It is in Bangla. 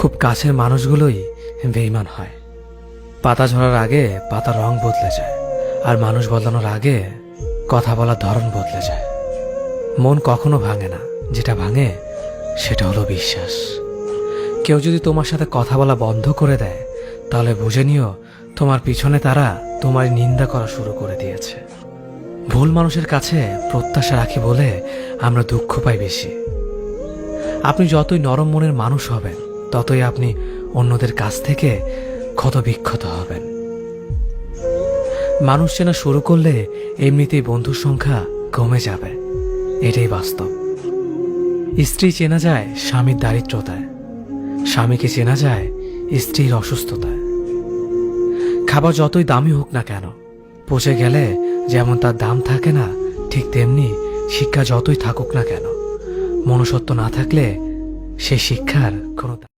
খুব কাছের মানুষগুলোই বেঈমান হয়। পাতা ঝরার আগে পাতার রং বদলে যায়, আর মানুষ বদলানোর আগে কথা বলার ধরন বদলে যায়। মন কখনো ভাঙে না, যেটা ভাঙে সেটা হলো বিশ্বাস। কেউ যদি তোমার সাথে কথা বলা বন্ধ করে দেয়, তাহলে বুঝে নিও তোমার পিছনে তারা তোমার নিন্দা করা শুরু করে দিয়েছে। ভুল মানুষের কাছে প্রত্যাশা রাখি বলে আমরা দুঃখ পাই বেশি। আপনি যতই নরম মনের মানুষ হবেন, ততই আপনি অন্যদের কাছ থেকে ক্ষত বিক্ষত হবেন। মানুষ চেনা শুরু করলে এমনিতেই বন্ধুর সংখ্যা কমে যাবে, এটাই বাস্তব। স্ত্রী চেনা যায় স্বামীর দারিদ্রতায়, স্বামীকে চেনা যায় স্ত্রীর অসুস্থতায়। খাবার যতই দামি হোক না কেন, পচে গেলে যেমন তার দাম থাকে না, ঠিক তেমনি শিক্ষা যতই থাকুক না কেন, মনুষ্যত্ব না থাকলে সেই শিক্ষার কোনো